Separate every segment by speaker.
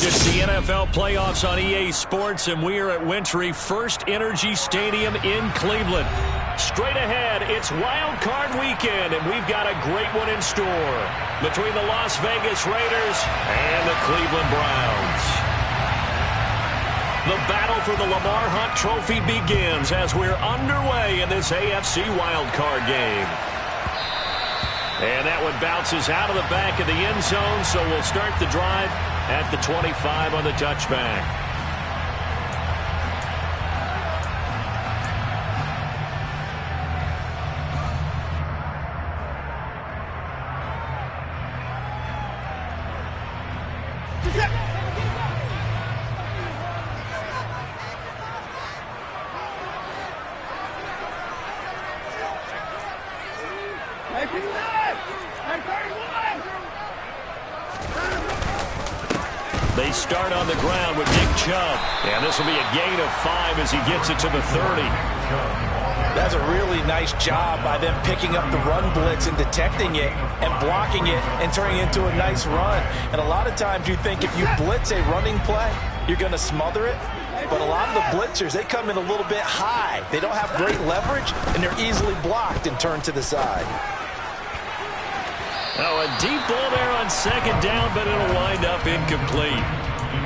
Speaker 1: It's the NFL playoffs on EA Sports, and we are at Wintry First Energy Stadium in Cleveland. Straight ahead, it's Wildcard weekend, and we've got a great one in store between the Las Vegas Raiders and the Cleveland Browns. The battle for the Lamar Hunt Trophy begins as we're underway in this AFC Wildcard game. And that one bounces out of the back of the end zone, so we'll start the drive at the 25 on the touchback. They start on the ground with Nick Chubb. And this will be a gain of 5 as he gets it to the 30.
Speaker 2: That's a really nice job by them picking up the run blitz and detecting it and blocking it and turning it into a nice run. And a lot of times you think if you blitz a running play, you're going to smother it. But a lot of the blitzers, they come in a little bit high. They don't have great leverage, and they're easily blocked and turned to the side.
Speaker 1: Oh, a deep ball there on second down, but it'll wind up incomplete.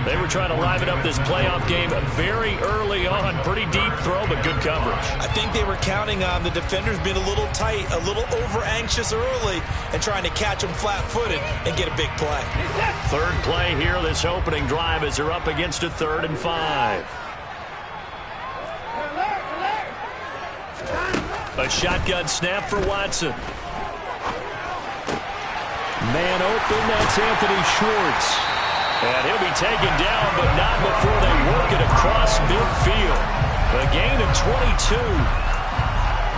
Speaker 1: They were trying to liven up this playoff game very early on. Pretty deep throw, but good coverage.
Speaker 2: I think they were counting on the defenders being a little tight, a little over-anxious early, and trying to catch them flat-footed and get a big play.
Speaker 1: Third play here, this opening drive, as they're up against a 3rd and 5. A shotgun snap for Watson. Man open, that's Anthony Schwartz. And he'll be taken down, but not before they work it across midfield. A gain of 22.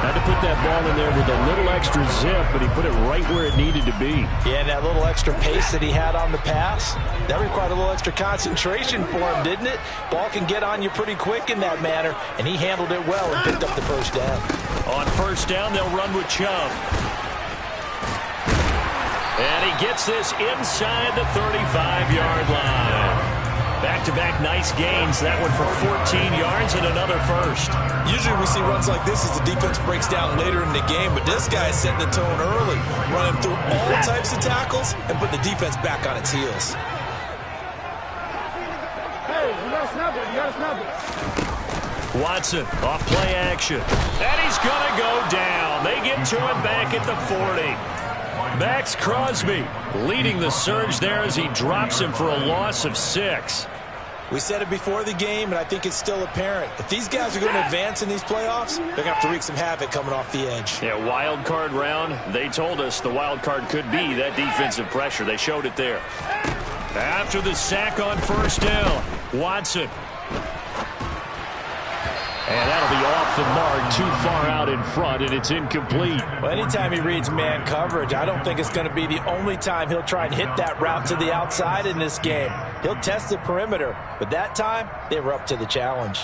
Speaker 1: Had to put that ball in there with a little extra zip, but he put it right where it needed to be.
Speaker 2: Yeah, and that little extra pace that he had on the pass, that required a little extra concentration for him, didn't it? Ball can get on you pretty quick in that manner, and he handled it well and picked up the first down. On
Speaker 1: first down, they'll run with Chubb. And he gets this inside the 35-yard line. Back-to-back nice gains. That one for 14 yards and another first.
Speaker 2: Usually we see runs like this as the defense breaks down later in the game, but this guy is setting the tone early, running through all types of tackles and putting the defense back on its heels.
Speaker 3: Hey, you got to snap it. You got to snap it.
Speaker 1: Watson off play action. And he's going to go down. They get to him back at the 40. Max Crosby leading the surge there as he drops him for a loss of 6.
Speaker 2: We said it before the game, and I think it's still apparent. If these guys are going to advance in these playoffs, they're going to have to wreak some havoc coming off the edge.
Speaker 1: Yeah, wild card round. They told us the wild card could be that defensive pressure. They showed it there. After the sack on first down, Watson. And that'll be off the mark, too far out in front, and it's incomplete.
Speaker 2: Well, anytime he reads man coverage, I don't think it's going to be the only time he'll try and hit that route to the outside in this game. He'll test the perimeter, but that time, they were up to the challenge.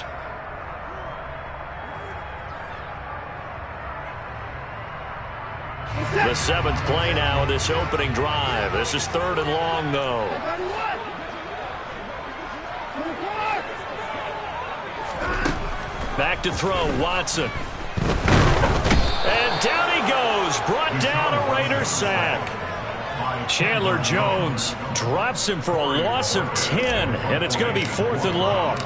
Speaker 1: The 7th play now of this opening drive. This is 3rd and long, though. Back to throw, Watson. And down he goes. Brought down a Raider sack. Chandler Jones drops him for a loss of 10, and it's going to be 4th and long.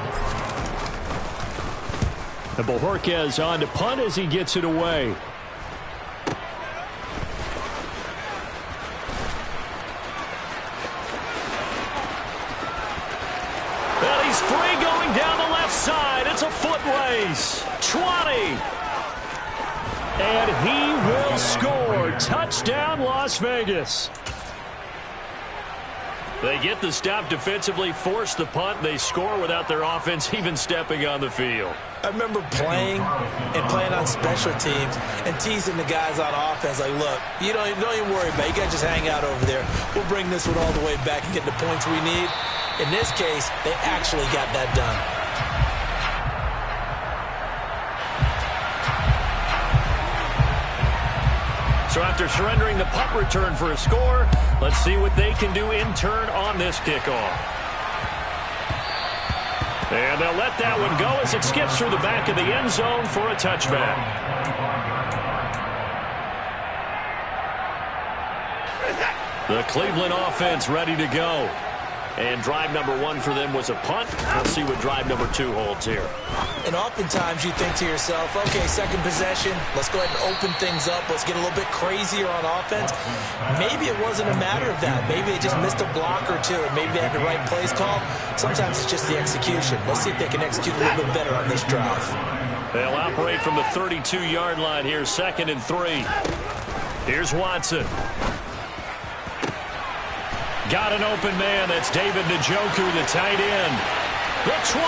Speaker 1: And Bojorquez on to punt as he gets it away. Well, he's free going down the left side. It's a foot race. 20. And he will score. Touchdown, Las Vegas. They get the stop defensively, force the punt. They score without their offense even stepping on the field.
Speaker 2: I remember playing on special teams and teasing the guys on offense like, look, you don't even worry about it. You guys just hang out over there. We'll bring this one all the way back and get the points we need. In this case, they actually got that done.
Speaker 1: So after surrendering the punt return for a score, let's see what they can do in turn on this kickoff. And they'll let that one go as it skips through the back of the end zone for a touchback. The Cleveland offense ready to go. And drive number 1 for them was a punt. We'll see what drive number 2 holds here.
Speaker 2: And oftentimes you think to yourself, okay, second possession, let's go ahead and open things up. Let's get a little bit crazier on offense. Maybe it wasn't a matter of that. Maybe they just missed a block or two, and maybe they had the right plays call. Sometimes it's just the execution. Let's see if they can execute a little bit better on this drive.
Speaker 1: They'll operate from the 32-yard line here, 2nd and 3. Here's Watson. Got an open man. That's David Njoku, the tight end. The 20.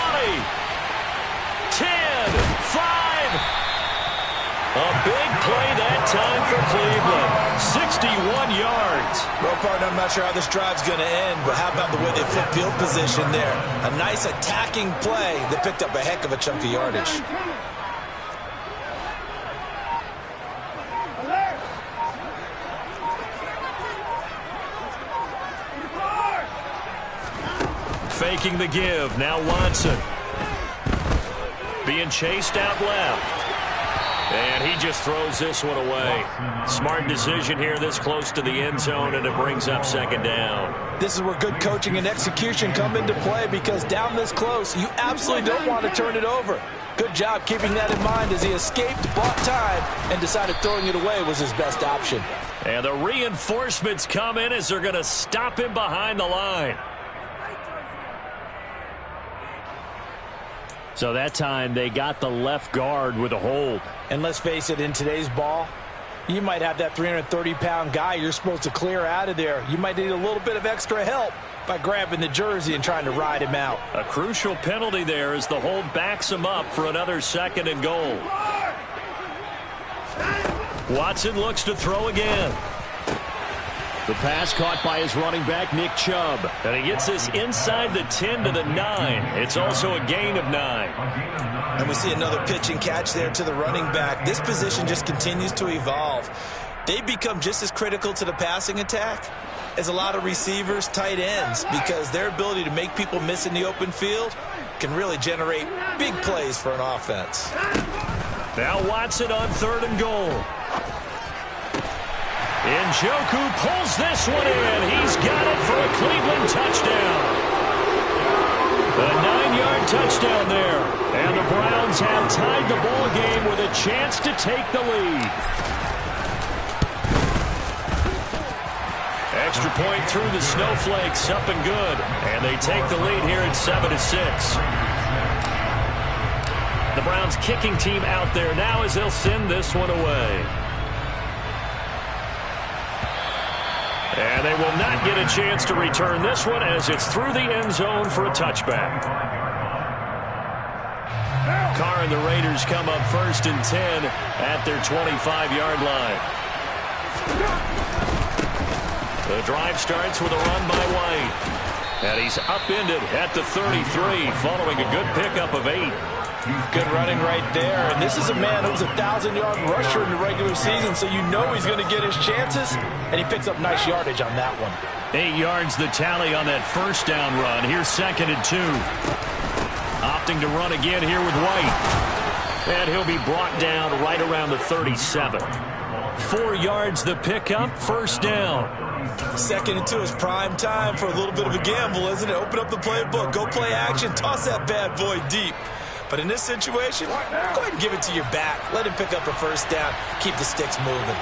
Speaker 1: 10. 5. A big play that time for Cleveland. 61 yards.
Speaker 2: Well, partner, I'm not sure how this drive's going to end, but how about the way they flip field position there? A nice attacking play that picked up a heck of a chunk of yardage.
Speaker 1: Faking the give. Now Watson. Being chased out left. And he just throws this one away. Smart decision here this close to the end zone, and it brings up 2nd down.
Speaker 2: This is where good coaching and execution come into play, because down this close, you absolutely don't want to turn it over. Good job keeping that in mind as he escaped, bought time, and decided throwing it away was his best option.
Speaker 1: And the reinforcements come in as they're going to stop him behind the line. So that time they got the left guard with a hold.
Speaker 2: And let's face it, in today's ball, you might have that 330-pound guy you're supposed to clear out of there. You might need a little bit of extra help by grabbing the jersey and trying to ride him out.
Speaker 1: A crucial penalty there as the hold backs him up for another 2nd and goal. Watson looks to throw again. The pass caught by his running back, Nick Chubb. And he gets this inside the 10 to the 9. It's also a gain of 9.
Speaker 2: And we see another pitch and catch there to the running back. This position just continues to evolve. They become just as critical to the passing attack as a lot of receivers, tight ends, because their ability to make people miss in the open field can really generate big plays for an offense.
Speaker 1: Now Watson on 3rd and goal. Njoku pulls this one in. He's got it for a Cleveland touchdown. A 9-yard touchdown there. And the Browns have tied the ball game with a chance to take the lead. Extra point through the snowflakes, up and good. And they take the lead here at 7-6. The Browns kicking team out there now as they'll send this one away. And they will not get a chance to return this one as it's through the end zone for a touchback. Carr and the Raiders come up 1st and 10 at their 25-yard line. The drive starts with a run by White. And he's upended at the 33 following a good pickup of 8.
Speaker 2: Good running right there. And this is a man who's a 1,000-yard rusher in the regular season, so you know he's going to get his chances. And he picks up nice yardage on that one.
Speaker 1: 8 yards the tally on that 1st down run. Here's 2nd and 2. Opting to run again here with White. And he'll be brought down right around the 37. 4 yards the pickup, 1st down.
Speaker 2: 2nd and 2 is prime time for a little bit of a gamble, isn't it? Open up the playbook, go play action, toss that bad boy deep. But in this situation, go ahead and give it to your back. Let him pick up a 1st down. Keep the sticks moving.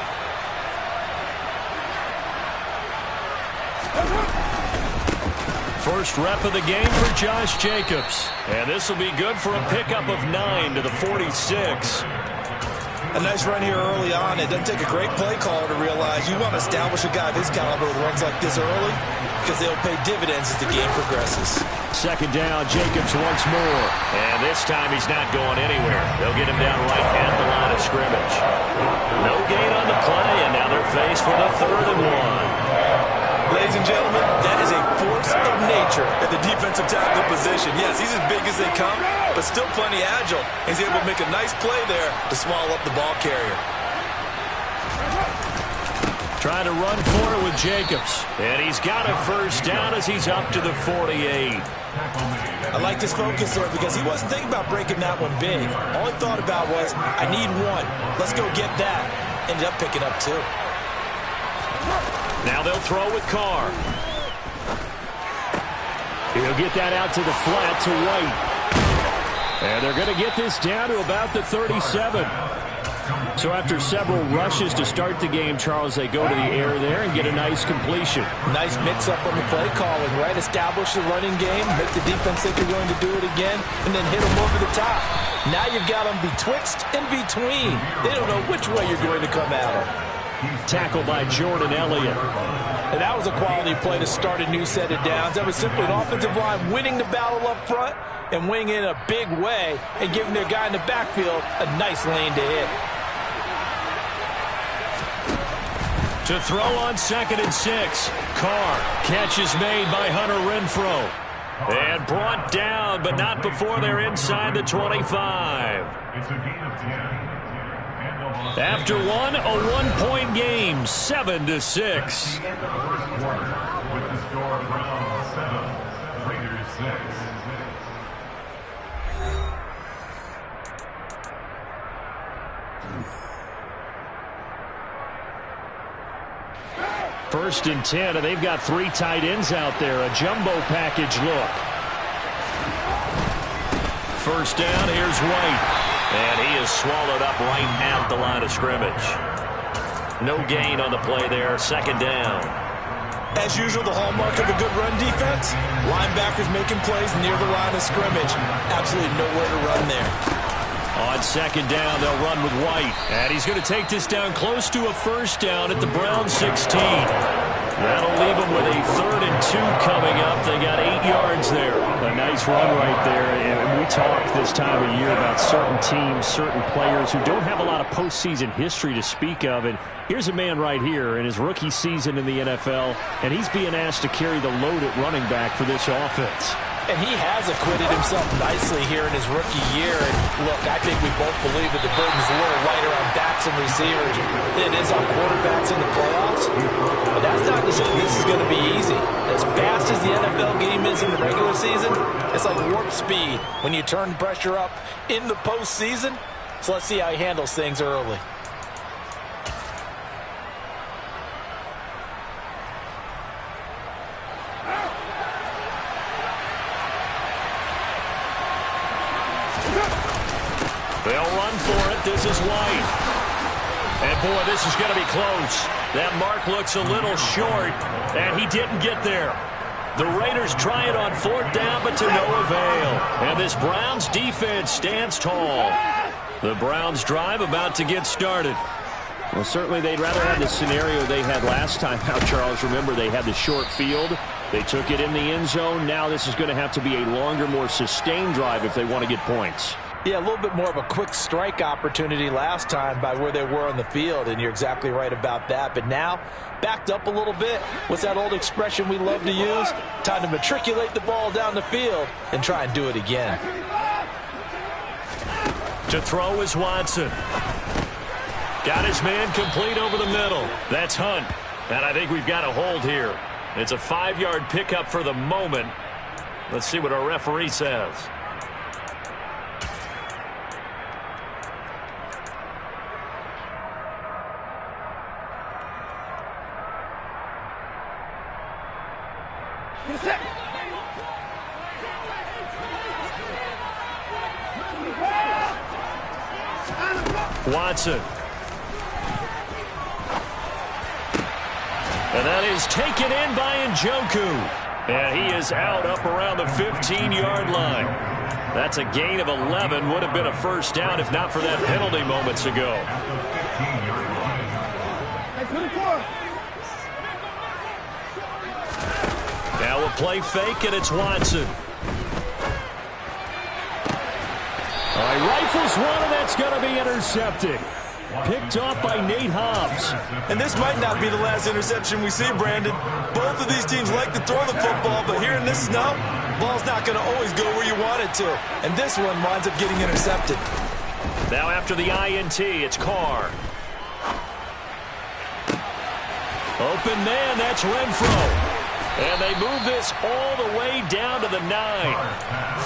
Speaker 1: First rep of the game for Josh Jacobs. And this will be good for a pickup of 9 to the 46.
Speaker 2: A nice run here early on. It doesn't take a great play caller to realize you want to establish a guy of his caliber with runs like this early, because they'll pay dividends as the game progresses.
Speaker 1: 2nd down, Jacobs once more. And this time he's not going anywhere. They'll get him down right at the line of scrimmage. No gain on the play, and now they're faced with a 3rd and 1.
Speaker 2: Ladies and gentlemen, that is a force of nature at the defensive tackle position. Yes, he's as big as they come, but still plenty agile. He's able to make a nice play there to swallow up the ball carrier.
Speaker 1: Trying to run for it with Jacobs. And he's got a first down as he's up to the 48.
Speaker 2: I liked his focus there because he wasn't thinking about breaking that one big. All he thought about was, I need one. Let's go get that. Ended up picking up 2.
Speaker 1: Now they'll throw with Carr. He'll get that out to the flat to White. And they're going to get this down to about the 37. So after several rushes to start the game, Charles, they go to the air there and get a nice completion.
Speaker 2: Nice mix-up on the play calling, right? Establish the running game, make the defense think you're going to do it again, and then hit them over the top. Now you've got them betwixt and between. They don't know which way you're going to come at them.
Speaker 1: Tackled by Jordan Elliott.
Speaker 2: And that was a quality play to start a new set of downs. That was simply an offensive line winning the battle up front and winning in a big way and giving their guy in the backfield a nice lane to hit.
Speaker 1: To throw on 2nd and 6. Carr. Catch is made by Hunter Renfrow. And brought down, but not before they're inside the 25.
Speaker 4: It's a gain of 10.
Speaker 1: After one, a 1-point game, 7-6.
Speaker 4: First quarter with the score Browns 7, Raiders 6.
Speaker 1: First and 10, and they've got 3 tight ends out there. A jumbo package look. First down, here's White. And he is swallowed up right at the line of scrimmage. No gain on the play there. 2nd down.
Speaker 2: As usual, the hallmark of a good run defense, linebackers making plays near the line of scrimmage. Absolutely nowhere to run there.
Speaker 1: On 2nd down, they'll run with White. And he's going to take this down close to a first down at the Browns 16. That'll leave them with a 3rd and 2 coming up. They got 8 yards there. A nice run right there. And we talk this time of year about certain teams, certain players who don't have a lot of postseason history to speak of. And here's a man right here in his rookie season in the NFL, and he's being asked to carry the load at running back for this offense.
Speaker 2: And he has acquitted himself nicely here in his rookie year. And look, I think we both believe that the burden's a little lighter on backs and receivers than it is on quarterbacks in the playoffs. But that's not to say this is going to be easy. As fast as the NFL game is in the regular season, it's like warp speed when you turn pressure up in the postseason. So let's see how he handles things early.
Speaker 1: They'll run for it. This is White. And, boy, this is going to be close. That mark looks a little short, and he didn't get there. The Raiders try it on 4th down, but to no avail. And this Browns defense stands tall. The Browns drive about to get started. Well, certainly they'd rather have the scenario they had last time out, Charles. Remember, they had the short field. They took it in the end zone. Now this is going to have to be a longer, more sustained drive if they want to get points.
Speaker 2: Yeah, a little bit more of a quick strike opportunity last time by where they were on the field, and you're exactly right about that. But now, backed up a little bit. What's that old expression we love to use? Time to matriculate the ball down the field and try and do it again.
Speaker 1: To throw is Watson. Got his man complete over the middle. That's Hunt. And I think we've got a hold here. It's a 5-yard pickup for the moment. Let's see what our referee says. Watson. And that is taken in by Njoku. And he is out up around the 15-yard line. That's a gain of 11. Would have been a first down if not for that penalty moments ago. Now a play fake, and it's Watson. He rifles one, and that's going to be intercepted. Picked off by Nate Hobbs.
Speaker 2: And this might not be the last interception we see, Brandon. Both of these teams like to throw the football, but here in this snow, ball's not going to always go where you want it to. And this one winds up getting intercepted.
Speaker 1: Now after the INT, it's Carr. Open man, that's Renfro. And they move this all the way down to the 9.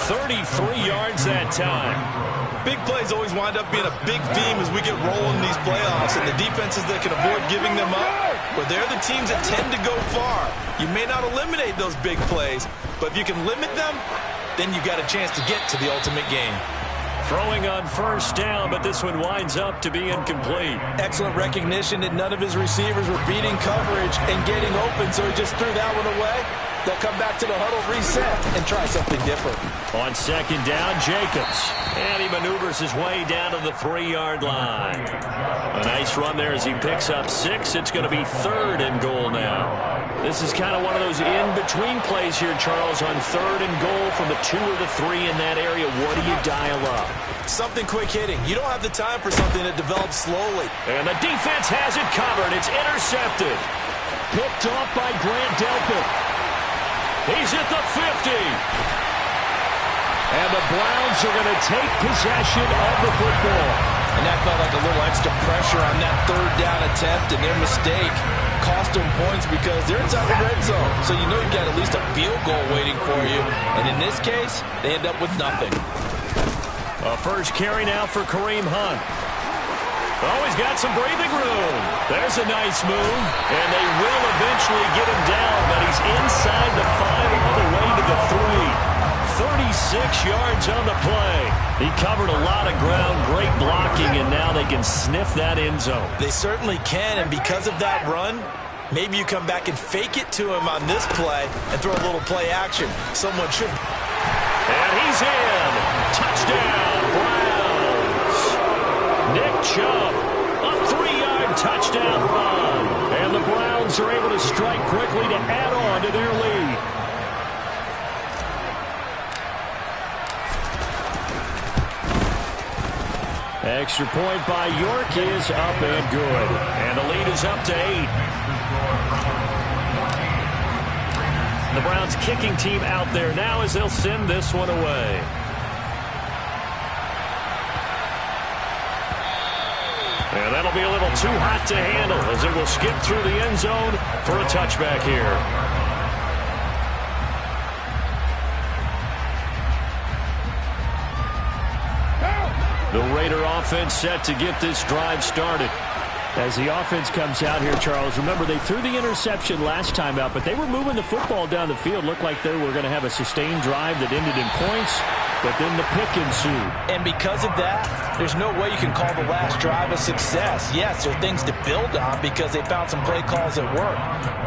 Speaker 1: 33 yards that time.
Speaker 2: Big plays always wind up being a big theme as we get rolling in these playoffs, and the defenses that can avoid giving them up, well, they're the teams that tend to go far. You may not eliminate those big plays, but if you can limit them, then you got a chance to get to the ultimate game.
Speaker 1: Throwing on first down, but this one winds up to be incomplete.
Speaker 2: Excellent recognition that none of his receivers were beating coverage and getting open, so he just threw that one away. They'll come back to the huddle, reset, and try something different.
Speaker 1: On second down, Jacobs. And he maneuvers his way down to the 3-yard line. A nice run there as he picks up 6. It's going to be 3rd and goal now. This is kind of one of those in-between plays here, Charles, on 3rd and goal from the 2 or the 3 in that area. What do you dial up?
Speaker 2: Something quick hitting. You don't have the time for something that develops slowly.
Speaker 1: And the defense has it covered. It's intercepted. Picked off by Grant Delpit. He's at the 50. And the Browns are going to take possession of the football.
Speaker 2: And that felt like a little extra pressure on that 3rd down attempt, and their mistake cost them points because they're inside the red zone. So you know you've got at least a field goal waiting for you. And in this case, they end up with nothing.
Speaker 1: A first carry now for Kareem Hunt. Oh, he's got some breathing room. There's a nice move. And they will eventually get him down, but he's inside the 5 all the way to the 3. 36 yards on the play. He covered a lot of ground, great blocking, and now they can sniff that end zone.
Speaker 2: They certainly can, and because of that run, maybe you come back and fake it to him on this play and throw a little play action. Someone should.
Speaker 1: And he's in. Touchdown, Browns. Nick Chubb, a 3-yard touchdown run. And the Browns are able to strike quickly to add on to their lead. Extra point by York is up and good. And the lead is up to 8. The Browns kicking team out there now as they'll send this one away. And that'll be a little too hot to handle as it will skip through the end zone for a touchback here. The Raider offense set to get this drive started. As the offense comes out here, Charles, remember they threw the interception last time out, but they were moving the football down the field. Looked like they were going to have a sustained drive that ended in points, but then the pick ensued.
Speaker 2: And because of that, there's no way you can call the last drive a success. Yes, there are things to build on because they found some play calls that work.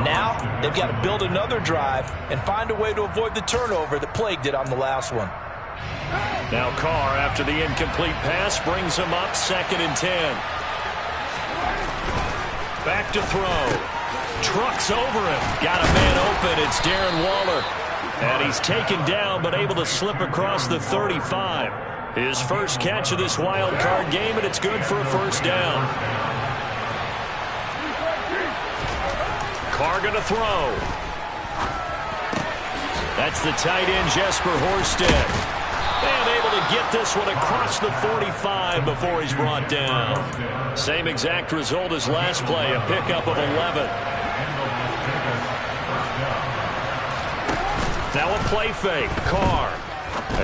Speaker 2: Now, they've got to build another drive and find a way to avoid the turnover that plagued it on the last one.
Speaker 1: Now Carr, after the incomplete pass, brings him up 2nd and 10. Back to throw. Trucks over him. Got a man open. It's Darren Waller. And he's taken down but able to slip across the 35. His first catch of this wild card game, and it's good for a first down. Carr going to throw. That's the tight end, Jesper Horsted. And able to get this one across the 45 before he's brought down. Same exact result as last play, a pickup of 11. Now a play fake. Carr.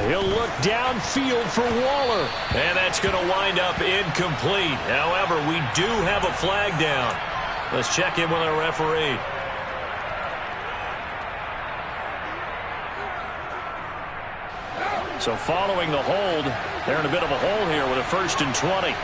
Speaker 1: He'll look downfield for Waller. And that's going to wind up incomplete. However, we do have a flag down. Let's check in with our referee. So following the hold, they're in a bit of a hole here with a 1st and 20.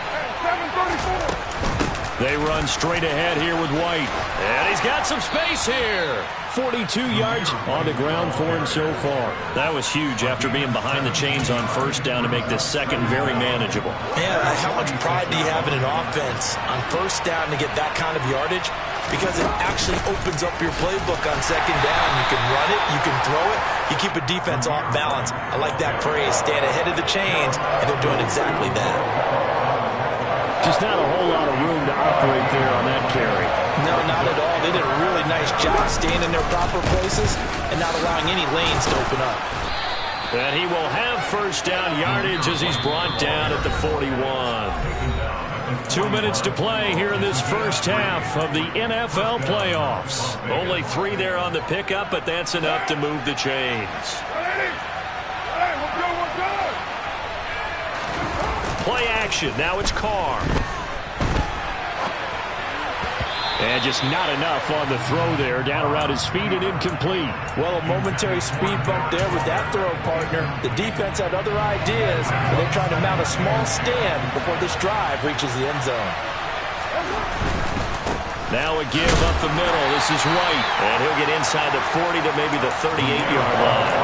Speaker 1: They run straight ahead here with White. And he's got some space here. 42 yards on the ground for him so far. That was huge after being behind the chains on first down to make this second very manageable.
Speaker 2: Man, how much pride do you have in an offense on first down to get that kind of yardage? Because it actually opens up your playbook on second down. You can run it, you can throw it, you keep a defense off balance. I like that phrase, stand ahead of the chains, and they're doing exactly that.
Speaker 1: Just not a whole lot of room to operate there on that carry.
Speaker 2: No, not at all. They did a really nice job staying in their proper places and not allowing any lanes to open up.
Speaker 1: And he will have first down yardage as he's brought down at the 41. 2 minutes to play here in this first half of the NFL playoffs. Only 3 there on the pickup, but that's enough to move the chains. Play action. Now it's Carr. And just not enough on the throw there. Down around his feet and incomplete.
Speaker 2: Well, a momentary speed bump there with that throw, partner. The defense had other ideas, but they're trying to mount a small stand before this drive reaches the end zone.
Speaker 1: Now a give up the middle. This is White. And he'll get inside the 40 to maybe the 38-yard line.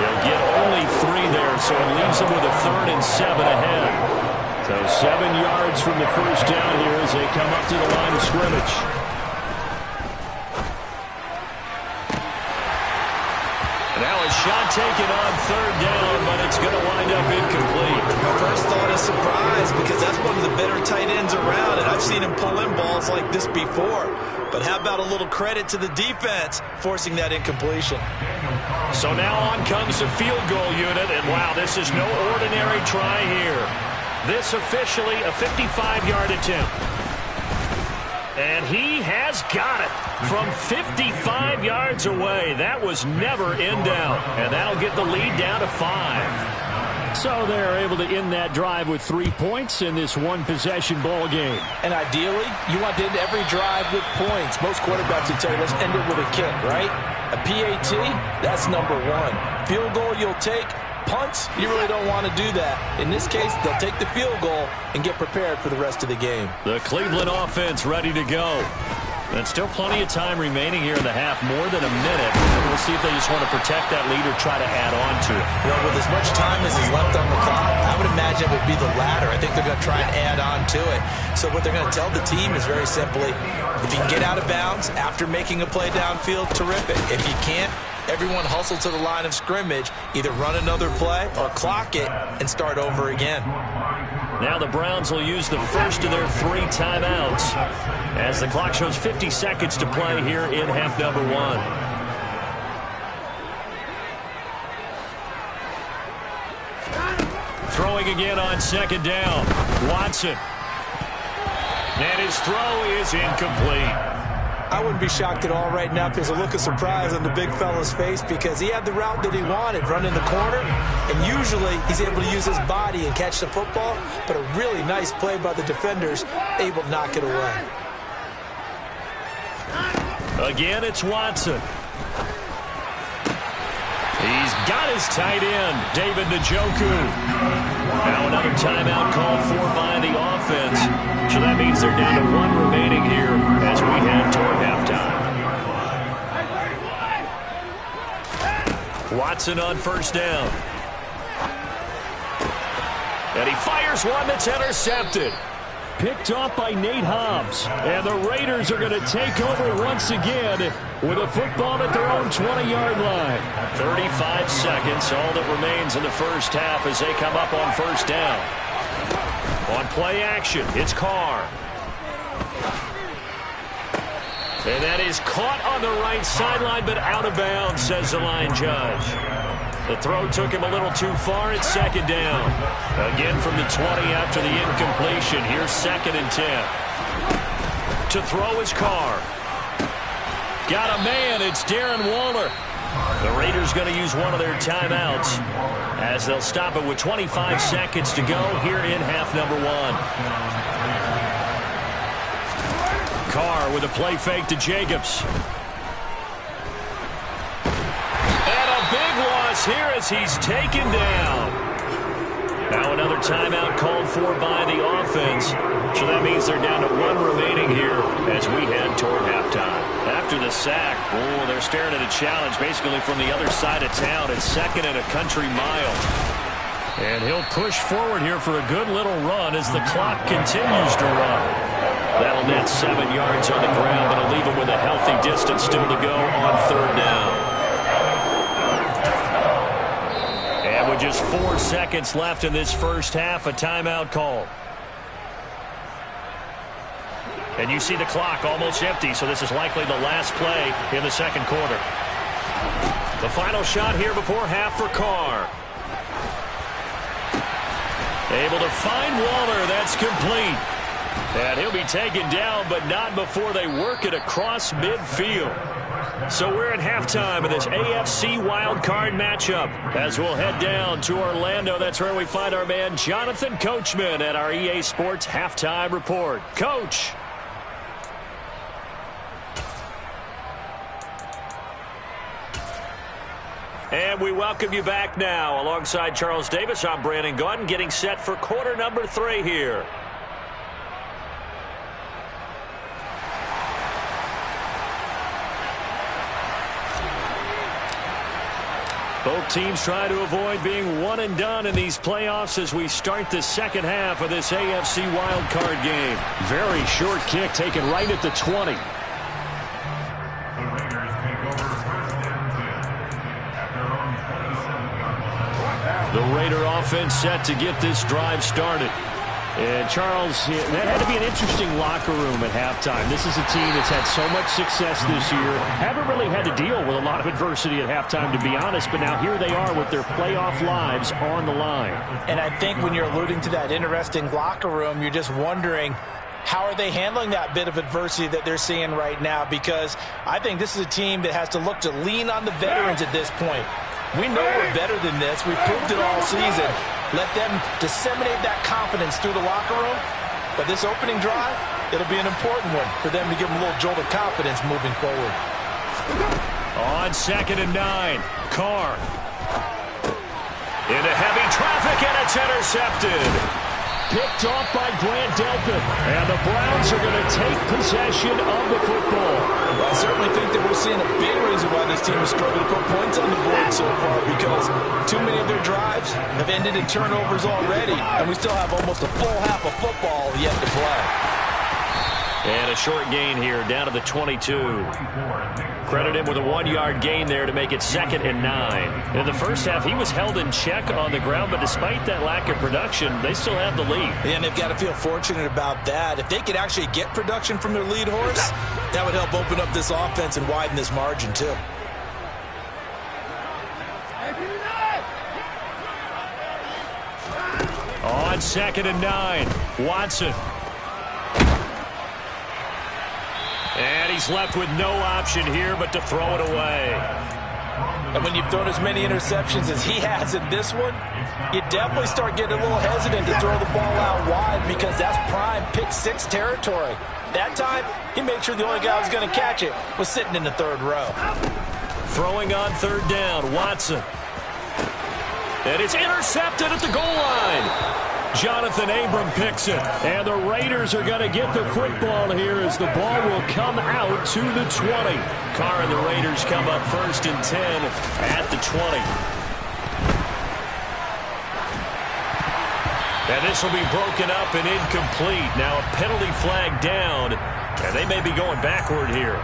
Speaker 1: He'll get only 3 there, so it leaves him with a 3rd and 7 ahead. So 7 yards from the first down here as they come up to the line of scrimmage. Now a shot taken on 3rd down, but it's going to wind up incomplete.
Speaker 2: My first thought is surprise, because that's one of the better tight ends around, and I've seen him pull in balls like this before. But how about a little credit to the defense forcing that incompletion?
Speaker 1: So now on comes the field goal unit, and wow, this is no ordinary try here. This officially a 55-yard attempt. And he has got it from 55 yards away. That was never in doubt. And that'll get the lead down to 5. So they're able to end that drive with 3 points in this one-possession ball game.
Speaker 2: And ideally, you want to end every drive with points. Most quarterbacks would tell you, let's end it with a kick, right? A PAT, that's number 1. Field goal you'll take. Punts, you really don't want to do that. In this case, they'll take the field goal and get prepared for the rest of the game.
Speaker 1: The Cleveland offense ready to go. And still plenty of time remaining here in the half, more than a minute. We'll see if they just want to protect that lead or try to add on to it.
Speaker 2: Well, with as much time as is left on the clock, I would imagine it would be the latter. I think they're going to try and add on to it. So what they're going to tell the team is very simply, if you can get out of bounds after making a play downfield, terrific. If you can't, everyone hustle to the line of scrimmage, either run another play or clock it and start over again.
Speaker 1: Now the Browns will use the first of their 3 timeouts as the clock shows 50 seconds to play here in half number 1. Throwing again on 2nd down. Watson. And his throw is incomplete.
Speaker 2: I wouldn't be shocked at all right now if there's a look of surprise on the big fella's face, because he had the route that he wanted, running the corner, and usually he's able to use his body and catch the football, but a really nice play by the defenders, able to knock it away.
Speaker 1: Again, it's Watson. He's got his tight end, David Njoku. Now another timeout called for by the offense. So that means they're down to 1 remaining here as we head toward halftime. Watson on 1st down. And he fires one that's intercepted. Picked off by Nate Hobbs. And the Raiders are going to take over once again with a football at their own 20-yard line. 35 seconds, all that remains in the first half as they come up on 1st down. On play action, it's Carr. And that is caught on the right sideline, but out of bounds, says the line judge. The throw took him a little too far. It's 2nd down. Again from the 20 after the incompletion. Here's 2nd and 10. To throw is Carr. Got a man. It's Darren Waller. The Raiders going to use one of their timeouts as they'll stop it with 25 seconds to go here in half number 1. Carr with a play fake to Jacobs. And a big loss here as he's taken down. Now another timeout called for by the offense. So that means they're down to 1 remaining here as we head toward halftime. After the sack, they're staring at a challenge basically from the other side of town. It's 2nd and a country mile. And he'll push forward here for a good little run as the clock continues to run. That'll net 7 yards on the ground, but it'll leave him with a healthy distance still to go on 3rd down. And with just 4 seconds left in this first half, a timeout call. And you see the clock almost empty, so this is likely the last play in the 2nd quarter. The final shot here before half for Carr. Able to find Waller. That's complete. And he'll be taken down, but not before they work it across midfield. So we're at halftime of this AFC Wildcard matchup. As we'll head down to Orlando, that's where we find our man Jonathan Coachman at our EA Sports Halftime Report. Coach. And we welcome you back now. Alongside Charles Davis, I'm Brandon Gaudin, getting set for quarter number 3 here. Both teams try to avoid being one and done in these playoffs as we start the second half of this AFC wildcard game. Very short kick taken right at the 20.
Speaker 4: The Raiders take over first and 10 at their own 27-yard line.
Speaker 1: The Raider offense set to get this drive started. And Charles, that had to be an interesting locker room at halftime. This is a team that's had so much success this year. Haven't really had to deal with a lot of adversity at halftime, to be honest. But now here they are with their playoff lives on the line.
Speaker 2: And I think when you're alluding to that interesting locker room, you're just wondering, how are they handling that bit of adversity that they're seeing right now? Because I think this is a team that has to look to lean on the veterans at this point. We know we're better than this. We've proved it all season. Let them disseminate that confidence through the locker room. But this opening drive, it'll be an important one for them to give them a little jolt of confidence moving forward.
Speaker 1: On 2nd and 9, Carr. Into heavy traffic, and it's intercepted. Picked off by Grant Delpit. And the Browns are going to take possession of the football.
Speaker 2: Well, I certainly think that we're seeing a big reason why this team has struggled to put points on the board so far, because too many of their drives have ended in turnovers already, and we still have almost a full half of football yet to play.
Speaker 1: And a short gain here, down to the 22. Credit him with a 1-yard gain there to make it 2nd and 9. In the first half, he was held in check on the ground, but despite that lack of production, they still have the lead.
Speaker 2: And they've got to feel fortunate about that. If they could actually get production from their lead horse, that would help open up this offense and widen this margin too.
Speaker 1: On 2nd and 9, Watson. And he's left with no option here but to throw it away.
Speaker 2: And when you've thrown as many interceptions as he has in this one, you definitely start getting a little hesitant to throw the ball out wide, because that's prime pick 6 territory. That time, he made sure the only guy who was going to catch it was sitting in the 3rd row.
Speaker 1: Throwing on 3rd down, Watson. And it's intercepted at the goal line. Jonathan Abram picks it. And the Raiders are going to get the football here as the ball will come out to the 20. Carr and the Raiders come up 1st and 10 at the 20. And this will be broken up and incomplete. Now a penalty flag down, and they may be going backward here.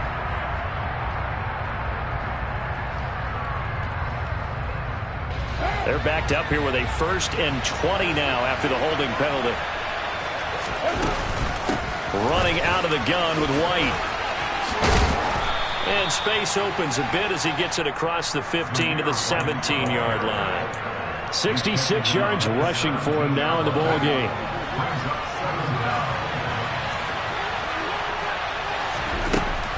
Speaker 1: They're backed up here with a 1st and 20 now after the holding penalty. Running out of the gun with White. And space opens a bit as he gets it across the 15 to the 17-yard line. 66 yards rushing for him now in the ball game.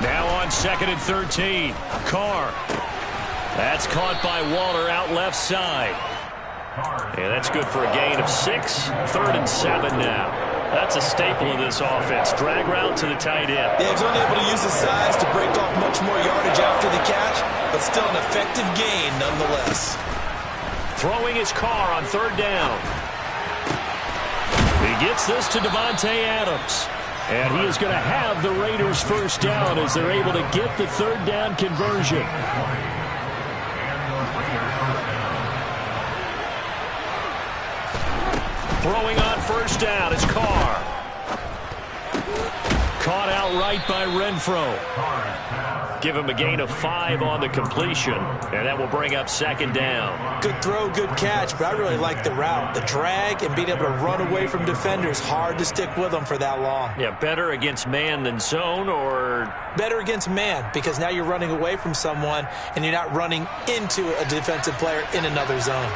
Speaker 1: Now on 2nd and 13, Carr. That's caught by Waller out left side. And that's good for a gain of 6. 3rd and 7 now. That's a staple of this offense. Drag route to the tight end.
Speaker 2: Yeah, he's only able to use his size to break off much more yardage after the catch, but still an effective gain nonetheless.
Speaker 1: Throwing his Carr on 3rd down. He gets this to Devontae Adams. And he is going to have the Raiders' 1st down as they're able to get the 3rd down conversion. Throwing on 1st down is Carr. Caught outright by Renfro. Give him a gain of 5 on the completion, and that will bring up 2nd down.
Speaker 2: Good throw, good catch, but I really like the route. The drag and being able to run away from defenders, hard to stick with them for that long.
Speaker 1: Yeah, better against man than zone, or?
Speaker 2: Better against man, because now you're running away from someone and you're not running into a defensive player in another zone.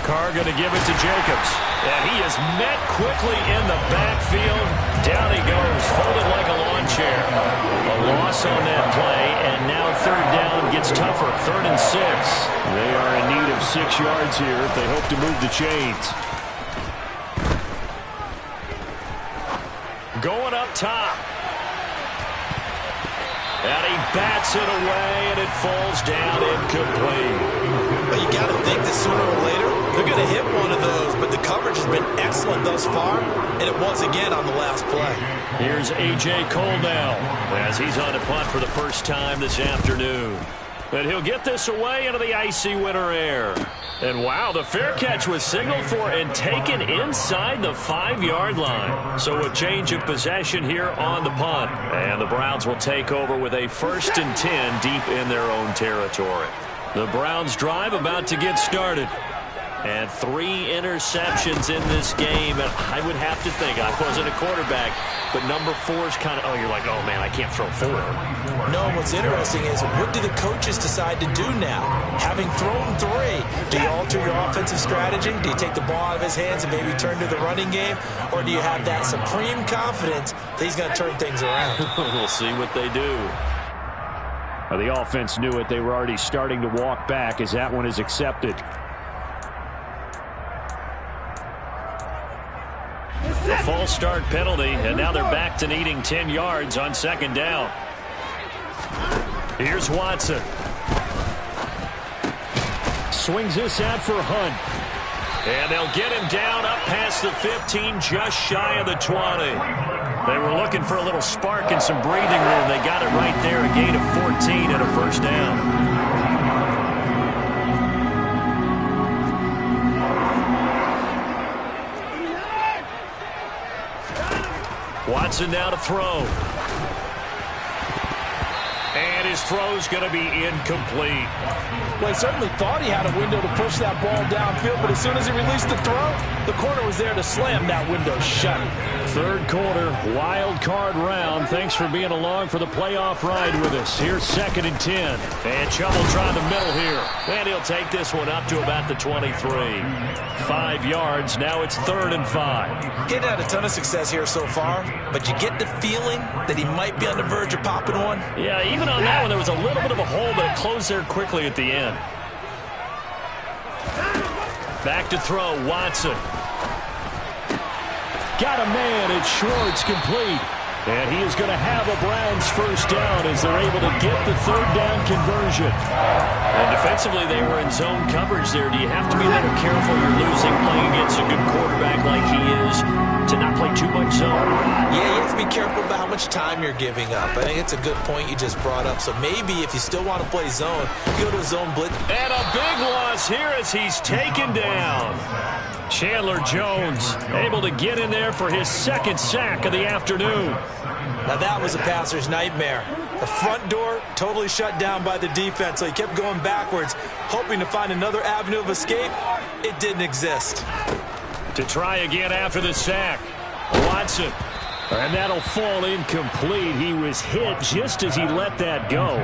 Speaker 1: Carr going to give it to Jacobs. And he is met quickly in the backfield. Down he goes, folded like a lawn chair. A loss on that play, and now third down gets tougher. 3rd and 6. They are in need of 6 yards here if they hope to move the chains. Going up top. And he bats it away, and it falls down incomplete.
Speaker 2: But you got to think that sooner or later, they're going to hit one of those. But the coverage has been excellent thus far, and it was again on the last play.
Speaker 1: Here's A.J. Cole now, as he's on a punt for the first time this afternoon. But he'll get this away into the icy winter air. And wow, the fair catch was signaled for and taken inside the 5-yard line. So a change of possession here on the punt. And the Browns will take over with a 1st and 10 deep in their own territory. The Browns drive about to get started. And 3 interceptions in this game. And I would have to think, I wasn't a quarterback, but number 4 is kind of, you're like, oh man, I can't throw 4.
Speaker 2: No, what's interesting is, what do the coaches decide to do now? Having thrown 3, do you alter your offensive strategy? Do you take the ball out of his hands and maybe turn to the running game? Or do you have that supreme confidence that he's going to turn things around?
Speaker 1: We'll see what they do. The offense knew it. They were already starting to walk back as that one is accepted. A false start penalty, and now they're back to needing 10 yards on 2nd down. Here's Watson. Swings this out for Hunt. And they'll get him down up past the 15, just shy of the 20. They were looking for a little spark and some breathing room. They got it right there, a gain of 14 and a 1st down. Watson now to throw. And his throw's going to be incomplete.
Speaker 2: Well, he certainly thought he had a window to push that ball downfield, but as soon as he released the throw, the corner was there to slam that window shut.
Speaker 1: 3rd quarter, wild card round. Thanks for being along for the playoff ride with us. Here's 2nd and 10. And Chubb will try the middle here. And he'll take this one up to about the 23. 5 yards. Now it's 3rd and 5.
Speaker 2: Getting had a ton of success here so far, but you get the feeling that he might be on the verge of popping one.
Speaker 1: Yeah, even on that one, there was a little bit of a hole, but it closed there quickly at the end. Back to throw, Watson. Got a man, it's Schwartz, complete. And he is going to have a Browns 1st down as they're able to get the 3rd down conversion. And defensively, they were in zone coverage there. Do you have to be a little careful? You're losing playing against a good quarterback like he is to not play too much zone.
Speaker 2: Yeah, you have to be careful about how much time you're giving up. I think it's a good point you just brought up. So maybe if you still want to play zone, you go to a zone blitz.
Speaker 1: And a big loss here as he's taken down. Chandler Jones able to get in there for his 2nd sack of the afternoon.
Speaker 2: Now that was a passer's nightmare. The front door totally shut down by the defense, so he kept going backwards, hoping to find another avenue of escape. It didn't exist.
Speaker 1: To try again after the sack, Watson. And that'll fall incomplete. He was hit just as he let that go.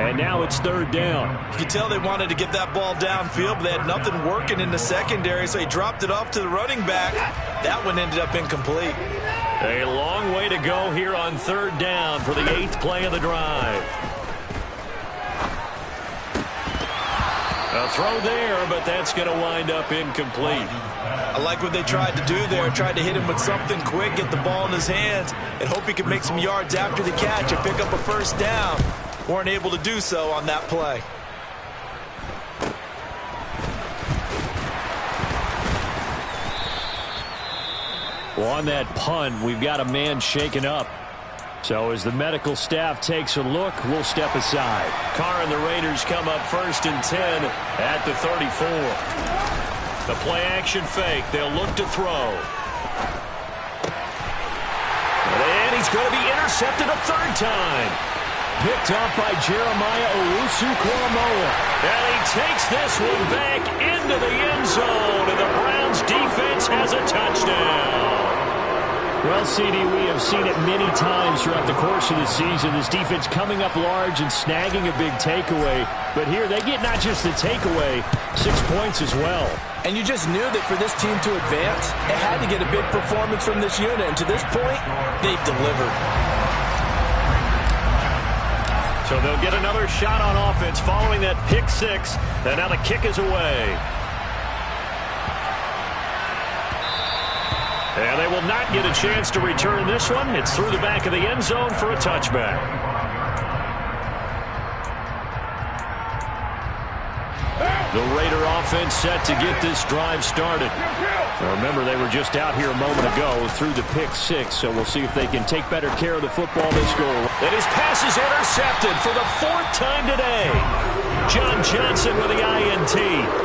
Speaker 1: And now it's 3rd down.
Speaker 2: You could tell they wanted to get that ball downfield, but they had nothing working in the secondary, so he dropped it off to the running back. That one ended up incomplete.
Speaker 1: A long way to go here on 3rd down for the 8th play of the drive. A throw there, but that's going to wind up incomplete.
Speaker 2: I like what they tried to do there. Tried to hit him with something quick, get the ball in his hands, and hope he could make some yards after the catch and pick up a 1st down. Weren't able to do so on that play.
Speaker 1: Well, on that punt, we've got a man shaken up. So as the medical staff takes a look, we'll step aside. Carr and the Raiders come up 1st and 10 at the 34. The play-action fake. They'll look to throw. And he's going to be intercepted a 3rd time. Picked up by Jeremiah Owusu-Koramoah. And he takes this one back into the end zone. And the Browns defense has a touchdown. Well, CD, we have seen it many times throughout the course of the season. This defense coming up large and snagging a big takeaway. But here they get not just the takeaway, 6 points as well.
Speaker 2: And you just knew that for this team to advance, it had to get a big performance from this unit. And to this point, they've delivered.
Speaker 1: So they'll get another shot on offense following that pick six. And now the kick is away. And they will not get a chance to return this one. It's through the back of the end zone for a touchback. The Raider offense set to get this drive started. Now remember, they were just out here a moment ago through the pick six, so we'll see if they can take better care of the football this go. And his pass is intercepted for the 4th time today. John Johnson with the INT.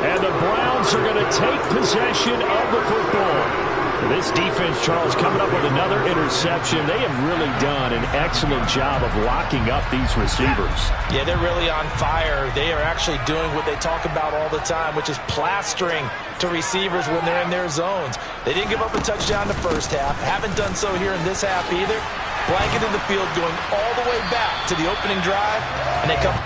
Speaker 1: And the Browns are going to take possession of the football. This defense, Charles, coming up with another interception. They have really done an excellent job of locking up these receivers.
Speaker 2: Yeah, they're really on fire. They are actually doing what they talk about all the time, which is plastering to receivers when they're in their zones. They didn't give up a touchdown the first half. Haven't done so here in this half either. Blanket in the field going all the way back to the opening drive, and they come...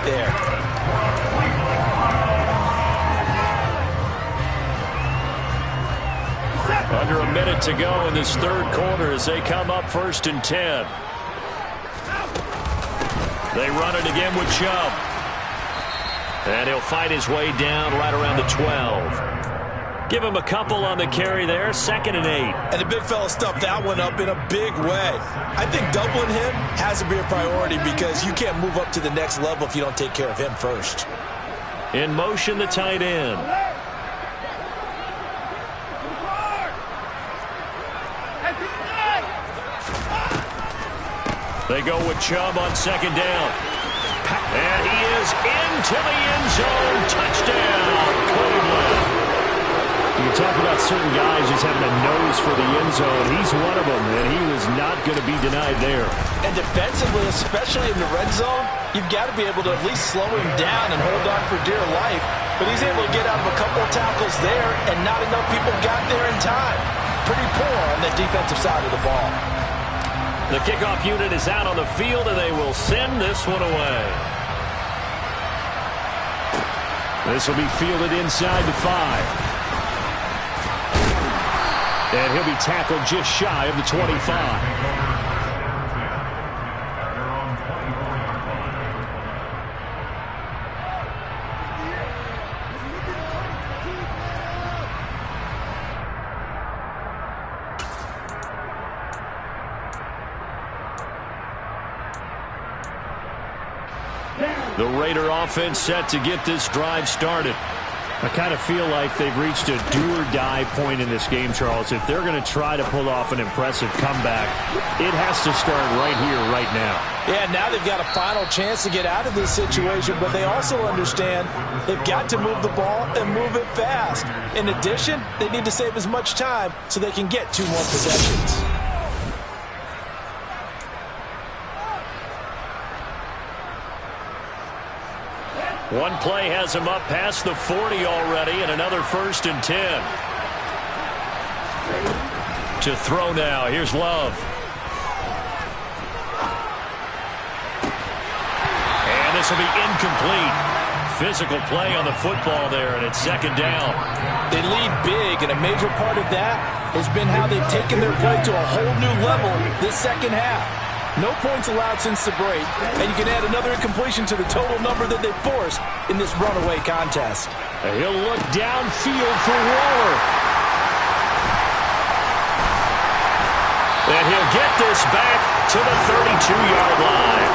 Speaker 2: there.
Speaker 1: Under a minute to go in this third quarter as they come up 1st and 10. They run it again with Chubb. And he'll fight his way down right around the 12. Give him a couple on the carry there, 2nd and 8.
Speaker 2: And the big fella stuffed that one up in a big way. I think doubling him has to be a priority because you can't move up to the next level if you don't take care of him first.
Speaker 1: In motion, the tight end. They go with Chubb on 2nd down. And he is into the end zone. Touchdown, Cleveland. You talk about certain guys just having a nose for the end zone. He's one of them, and he was not going to be denied there.
Speaker 2: And defensively, especially in the red zone, you've got to be able to at least slow him down and hold on for dear life. But he's able to get out of a couple of tackles there, and not enough people got there in time. Pretty poor on the defensive side of the ball.
Speaker 1: The kickoff unit is out on the field, and they will send this one away. This will be fielded inside the 5. And he'll be tackled just shy of the 25. The Raider offense set to get this drive started. I kind of feel like they've reached a do-or-die point in this game, Charles. If they're going to try to pull off an impressive comeback, it has to start right here, right now.
Speaker 2: Yeah, now they've got a final chance to get out of this situation, but they also understand they've got to move the ball and move it fast. In addition, they need to save as much time so they can get 2 more possessions.
Speaker 1: One play has him up past the 40 already, and another 1st and 10. To throw now. Here's Love. And this will be incomplete. Physical play on the football there, and it's 2nd down.
Speaker 2: They lead big, and a major part of that has been how they've taken their play to a whole new level this second half. No points allowed since the break, and you can add another incompletion to the total number that they forced in this runaway contest.
Speaker 1: And he'll look downfield for Waller. And he'll get this back to the 32-yard line.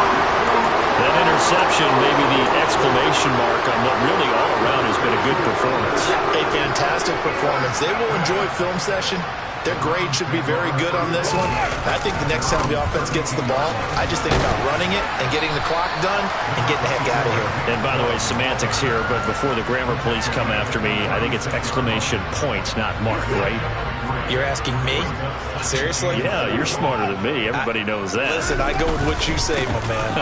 Speaker 1: That interception, maybe the exclamation mark on what really all around has been a good performance.
Speaker 2: A fantastic performance. They will enjoy film session. Their grade should be very good on this one. I think the next time the offense gets the ball, I just think about running it and getting the clock done and getting the heck out of here.
Speaker 1: And by the way, semantics here, but before the grammar police come after me, I think it's exclamation points, not mark, right?
Speaker 2: You're asking me? Seriously?
Speaker 1: Yeah, you're smarter than me. Everybody knows that.
Speaker 2: Listen, I go with what you say, my man.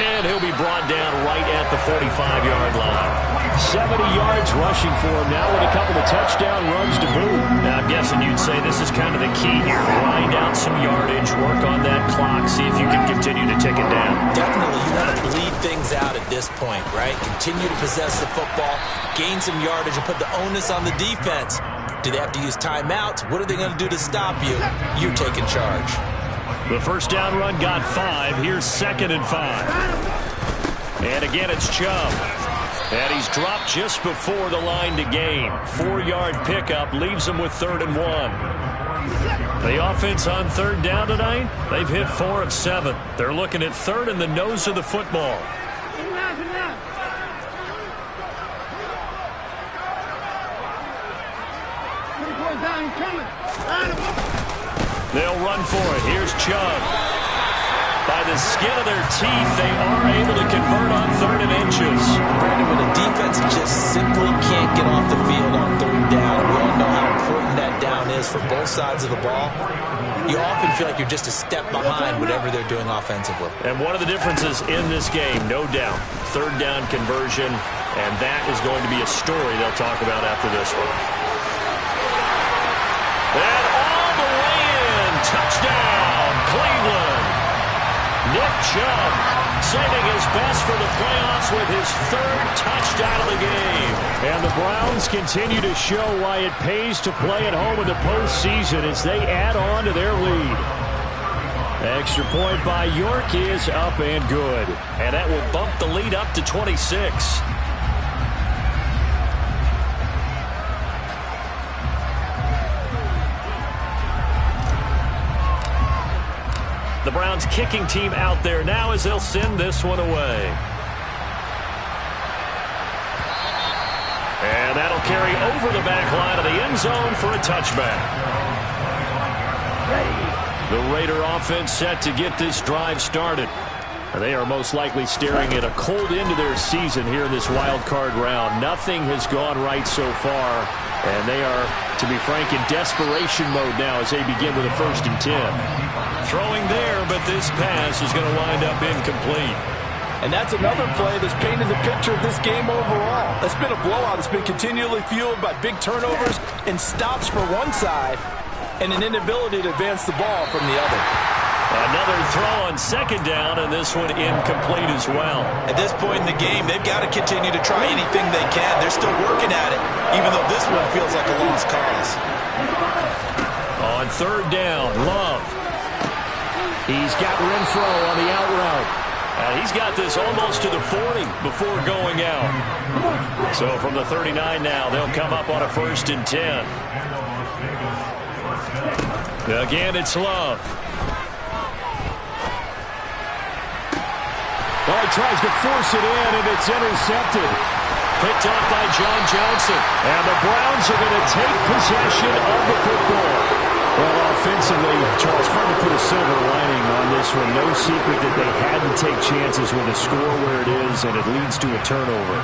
Speaker 1: And he'll be brought down right at the 45-yard line. 70 yards rushing for him now with a couple of touchdown runs to boot. Now, I'm guessing you'd say this is kind of the key here. Grind out some yardage, work on that clock, see if you can continue to tick it down.
Speaker 2: Definitely, you want to bleed things out at this point, right? Continue to possess the football, gain some yardage, and put the onus on the defense. Do they have to use timeouts? What are they going to do to stop you? You're taking charge.
Speaker 1: The first down run got 5. Here's 2nd and 5. And again, it's Chubb. And he's dropped just before the line to gain. 4-yard pickup leaves him with 3rd and 1. The offense on 3rd down tonight, they've hit 4 of 7. They're looking at 3rd in the nose of the football. They'll run for it. Here's Chubb. By the skin of their teeth, they are able to convert on 3rd and inches.
Speaker 2: Brandon, when a defense just simply can't get off the field on 3rd down, we all know how important that down is for both sides of the ball. You often feel like you're just a step behind whatever they're doing offensively.
Speaker 1: And one of the differences in this game, no doubt, 3rd down conversion, and that is going to be a story they'll talk about after this one. And all the way in, touchdown, Cleveland. Nick Chubb saving his best for the playoffs with his 3rd touchdown of the game. And the Browns continue to show why it pays to play at home in the postseason as they add on to their lead. Extra point by York is up and good. And that will bump the lead up to 26. The Browns kicking team out there now as they'll send this one away. And that'll carry over the back line of the end zone for a touchback. The Raider offense set to get this drive started. They are most likely staring at a cold end to their season here in this wild card round. Nothing has gone right so far, and they are, to be frank, in desperation mode now as they begin with a 1st and 10. Throwing there, but this pass is going to wind up incomplete.
Speaker 5: And that's another play that's painted the picture of this game overall. It's been a blowout. It's been continually fueled by big turnovers and stops for one side and an inability to advance the ball from the other.
Speaker 1: Another throw on 2nd down, and this one incomplete as well.
Speaker 2: At this point in the game, they've got to continue to try anything they can. They're still working at it, even though this one feels like a lost cause.
Speaker 1: On 3rd down, Love. He's got Renfro on the out route. And he's got this almost to the 40 before going out. So from the 39 now, they'll come up on a 1st and 10. Again, it's Love. Oh, he tries to force it in, and it's intercepted. Picked off by John Johnson. And the Browns are going to take possession of the football. Well, offensively, Charles, hard to put a silver lining on this one. No secret that they had to take chances with a score where it is, and it leads to a turnover.